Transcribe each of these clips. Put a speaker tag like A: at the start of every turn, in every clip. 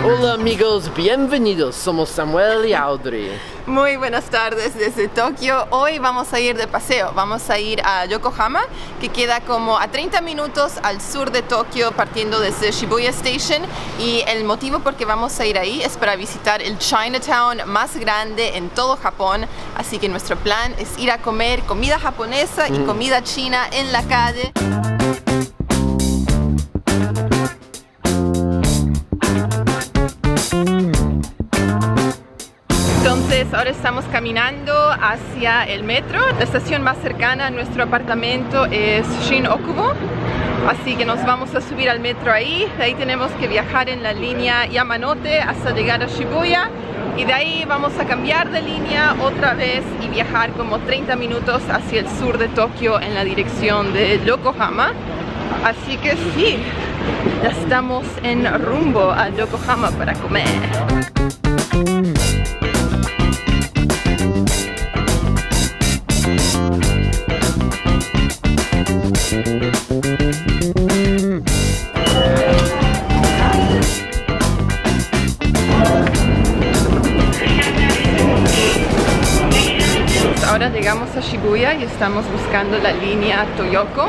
A: Hola amigos, bienvenidos, somos Samuel y Audrey.
B: Muy buenas tardes desde Tokio. Hoy vamos a ir de paseo, vamos a ir a Yokohama, que queda como a 30 minutos al sur de Tokio partiendo desde Shibuya Station, y el motivo por que vamos a ir ahí es para visitar el Chinatown más grande en todo Japón, así que nuestro plan es ir a comer comida japonesa y comida china en la calle. Entonces ahora estamos caminando hacia el metro. La estación más cercana a nuestro apartamento es Shin-Okubo, así que nos vamos a subir al metro ahí. De ahí tenemos que viajar en la línea Yamanote hasta llegar a Shibuya, y de ahí vamos a cambiar de línea otra vez y viajar como 30 minutos hacia el sur de Tokio en la dirección de Yokohama. Así que sí, ya estamos en rumbo a Yokohama para comer. Ahora llegamos a Shibuya y estamos buscando la línea Toyoko,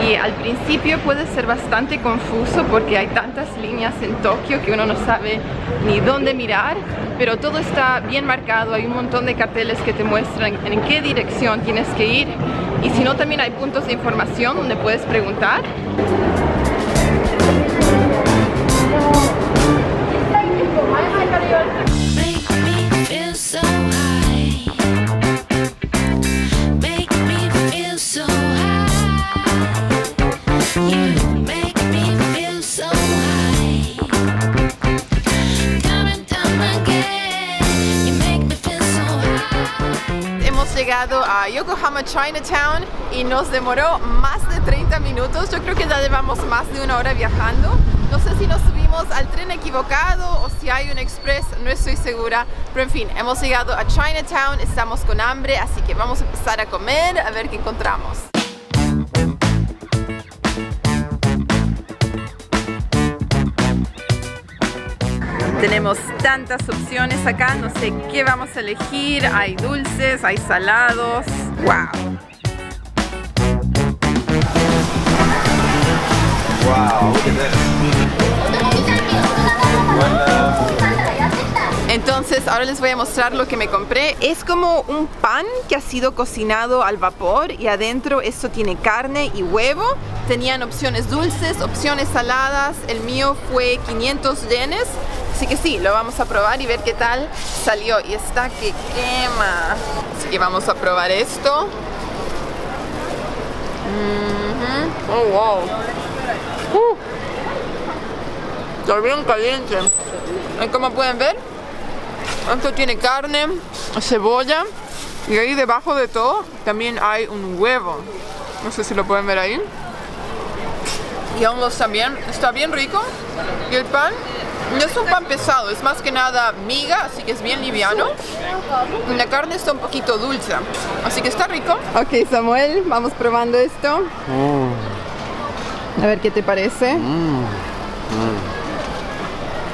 B: y al principio puede ser bastante confuso porque hay tantas líneas en Tokio que uno no sabe ni dónde mirar, pero todo está bien marcado. Hay un montón de carteles que te muestran en qué dirección tienes que ir, y si no, también hay puntos de información donde puedes preguntar. Llegado a Yokohama Chinatown y nos demoró más de 30 minutos. Yo creo que ya llevamos más de una hora viajando. No sé si nos subimos al tren equivocado o si hay un express, no estoy segura, pero en fin, hemos llegado a Chinatown, estamos con hambre, así que vamos a empezar a comer, a ver qué encontramos. Tenemos tantas opciones acá, no sé qué vamos a elegir. Hay dulces, hay salados. ¡Wow!
C: Wow, look at this.
B: Entonces ahora les voy a mostrar lo que me compré. Es como un pan que ha sido cocinado al vapor, y adentro esto tiene carne y huevo. Tenían opciones dulces, opciones saladas. El mío fue 500 yenes. Así que sí, lo vamos a probar y ver qué tal salió. Y está que quema. Así que vamos a probar esto. Oh, wow. Está bien caliente. Como pueden ver, esto tiene carne, cebolla, y ahí debajo de todo también hay un huevo. No sé si lo pueden ver ahí. Y hongos también. Está bien rico. Y el pan no es un pan pesado, es más que nada miga, así que es bien liviano. Y la carne está un poquito dulce, así que está rico. Ok, Samuel, vamos probando esto. A ver qué te parece.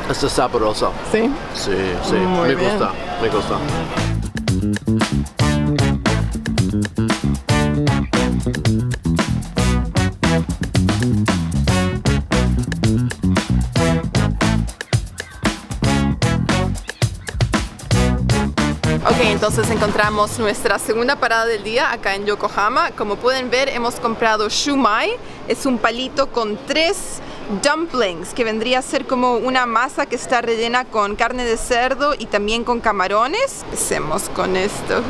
A: Esto es sabroso.
B: ¿Sí?
A: Sí, sí,
B: Muy
A: me
B: bien.
A: gusta, me gusta.
B: Ok, entonces encontramos nuestra segunda parada del día acá en Yokohama. Como pueden ver, hemos comprado shumai. Es un palito con 3 dumplings, que vendría a ser como una masa que está rellena con carne de cerdo y también con camarones. Empecemos con esto.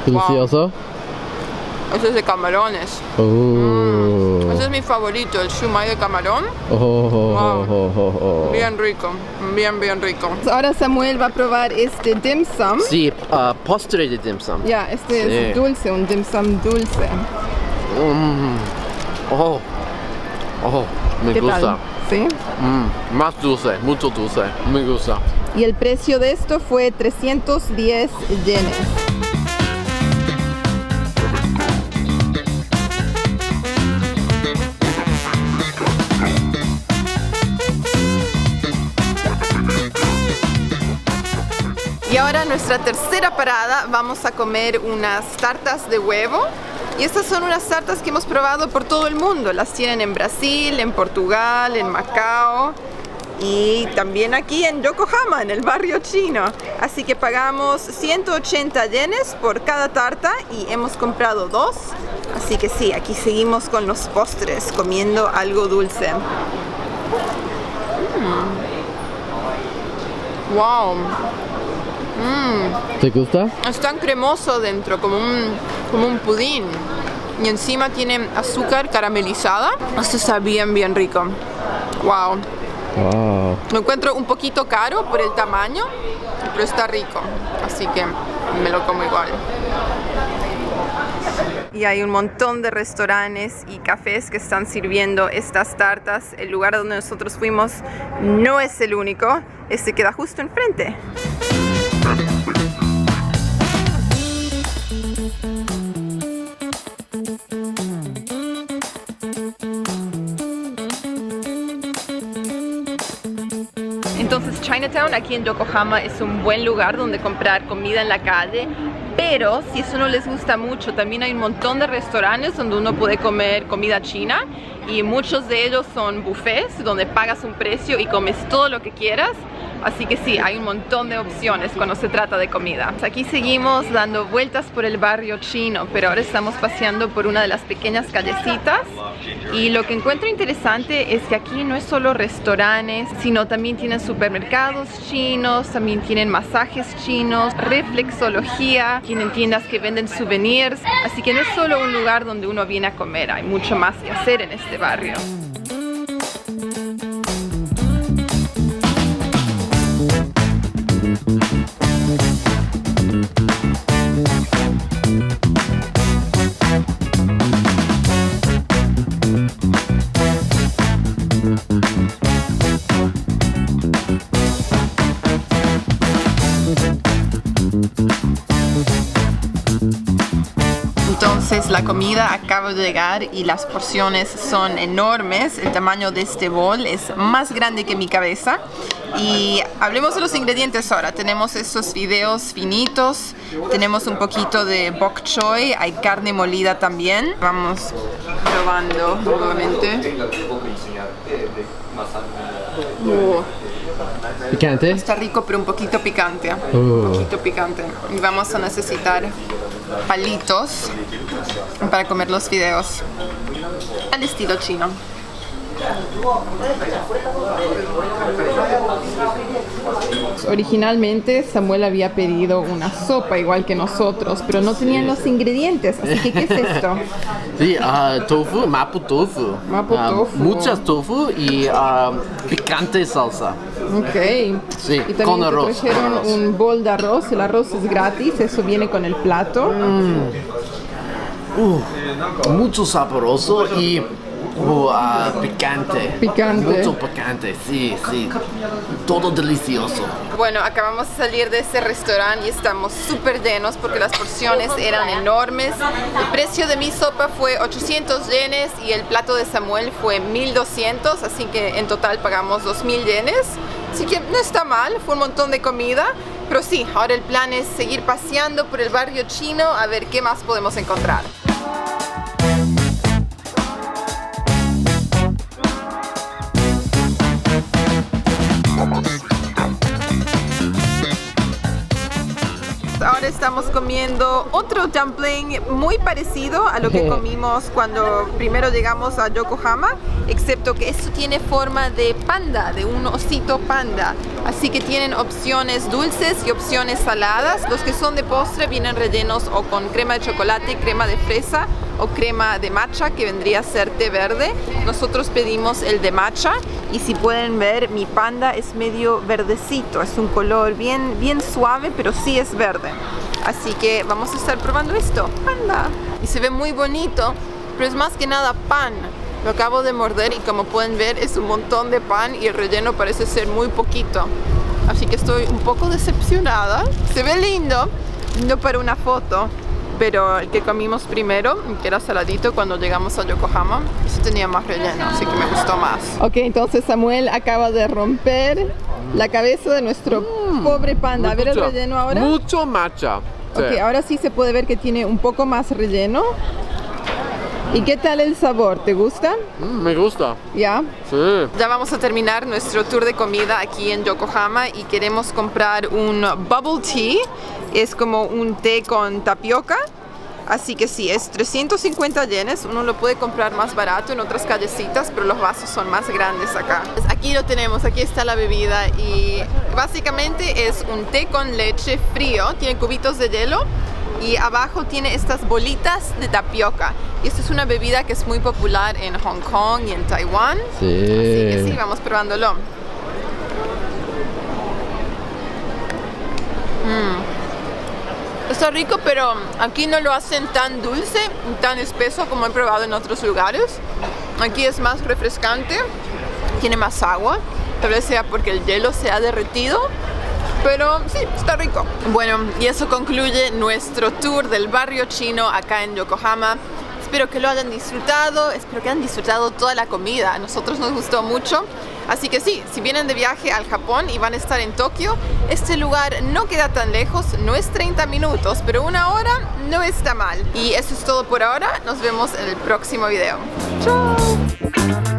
A: Delicioso.
B: Eso es de camarones.
A: Oh.
B: Ese es mi favorito, el shumai de camarón. Bien rico, bien rico. Ahora Samuel va a probar este dim sum.
A: Sí, postre de dim sum.
B: Ya, este
A: Sí.
B: es dulce, un dim sum dulce.
A: Me
B: ¿Qué
A: gusta.
B: tal? ¿Sí?
A: Más dulce, mucho dulce. Me gusta.
B: Y el precio de esto fue 310 yenes. Y ahora nuestra tercera parada vamos a comer unas tartas de huevo. Y estas son unas tartas que hemos probado por todo el mundo. Las tienen en Brasil, en Portugal, en Macao y también aquí en Yokohama, en el barrio chino. Así que pagamos 180 yenes por cada tarta y hemos comprado 2. Así que sí, aquí seguimos con los postres, comiendo algo dulce. Wow.
A: ¿Te gusta?
B: Es tan cremoso dentro, como un pudín. Y encima tiene azúcar caramelizada. Esto está bien rico. Wow. Lo encuentro un poquito caro por el tamaño, pero está rico. Así que me lo como igual. Y hay un montón de restaurantes y cafés que están sirviendo estas tartas. El lugar donde nosotros fuimos no es el único. Este queda justo enfrente. Entonces Chinatown aquí en Yokohama es un buen lugar donde comprar comida en la calle, pero si eso no les gusta mucho, también hay un montón de restaurantes donde uno puede comer comida china y muchos de ellos son buffets donde pagas un precio y comes todo lo que quieras. Así que sí, hay un montón de opciones cuando se trata de comida. Aquí seguimos dando vueltas por el barrio chino, pero ahora estamos paseando por una de las pequeñas callecitas. Y lo que encuentro interesante es que aquí no es solo restaurantes, sino también tienen supermercados chinos, también tienen masajes chinos, reflexología, tienen tiendas que venden souvenirs. Así que no es solo un lugar donde uno viene a comer, hay mucho más que hacer en este barrio. Entonces la comida acaba de llegar y las porciones son enormes. El tamaño de este bol es más grande que mi cabeza. Y hablemos de los ingredientes ahora. Tenemos estos fideos finitos, tenemos un poquito de bok choy, hay carne molida también. Vamos probando nuevamente.
A: ¿Picante?
B: Está rico pero un poquito picante. Un poquito picante. Y vamos a necesitar palitos para comer los fideos al estilo chino. Originalmente Samuel había pedido una sopa igual que nosotros, pero no tenían los ingredientes, así que ¿qué es esto?
A: Sí, tofu, mapo tofu.
B: Mapo tofu.
A: Muchas tofu y picante salsa.
B: Ok.
A: Sí,
B: y también
A: con
B: te
A: arroz.
B: trajeron un bol de arroz. El arroz es gratis, eso viene con el plato.
A: Mucho sabroso y picante.
B: Picante.
A: Mucho picante, sí. Todo delicioso.
B: Bueno, acabamos de salir de ese restaurante y estamos súper llenos porque las porciones eran enormes. El precio de mi sopa fue 800 yenes y el plato de Samuel fue 1200, así que en total pagamos 2000 yenes. Así que no está mal, fue un montón de comida. Pero sí, ahora el plan es seguir paseando por el barrio chino a ver qué más podemos encontrar. Ahora estamos comiendo otro dumpling muy parecido a lo que comimos cuando primero llegamos a Yokohama, excepto que esto tiene forma de panda, de un osito panda. Así que tienen opciones dulces y opciones saladas. Los que son de postre vienen rellenos o con crema de chocolate, crema de fresa o crema de matcha, que vendría a ser té verde. Nosotros pedimos el de matcha y si pueden ver, mi panda es medio verdecito, es un color bien suave, pero sí es verde. Así que vamos a estar probando esto, panda. Y se ve muy bonito, pero es más que nada pan. Lo acabo de morder y como pueden ver es un montón de pan y el relleno parece ser muy poquito. Así que estoy un poco decepcionada. Se ve lindo para una foto, pero el que comimos primero, que era saladito cuando llegamos a Yokohama, ese tenía más relleno, así que me gustó más. Ok, entonces Samuel acaba de romper la cabeza de nuestro pobre panda. A ver el relleno ahora.
A: Mucho matcha. Sí.
B: Ok, ahora sí se puede ver que tiene un poco más relleno. ¿Y qué tal el sabor? ¿Te gusta?
A: Me gusta.
B: ¿Ya?
A: Sí.
B: Ya vamos a terminar nuestro tour de comida aquí en Yokohama y queremos comprar un bubble tea. Es como un té con tapioca. Así que sí, es 350 yenes. Uno lo puede comprar más barato en otras callecitas, pero los vasos son más grandes acá. Aquí lo tenemos, aquí está la bebida y básicamente es un té con leche frío. Tiene cubitos de hielo y abajo tiene estas bolitas de tapioca. Y esto es una bebida que es muy popular en Hong Kong y en Taiwán.
A: Sí.
B: Así que sí, vamos probándolo. Está rico, pero aquí no lo hacen tan dulce, tan espeso como he probado en otros lugares. Aquí es más refrescante, tiene más agua, tal vez sea porque el hielo se ha derretido, pero sí, está rico. Bueno, y eso concluye nuestro tour del barrio chino acá en Yokohama. Espero que lo hayan disfrutado, espero que hayan disfrutado toda la comida. A nosotros nos gustó mucho. Así que sí, si vienen de viaje al Japón y van a estar en Tokio, este lugar no queda tan lejos, no es 30 minutos, pero una hora no está mal. Y eso es todo por ahora, nos vemos en el próximo video. ¡Chao!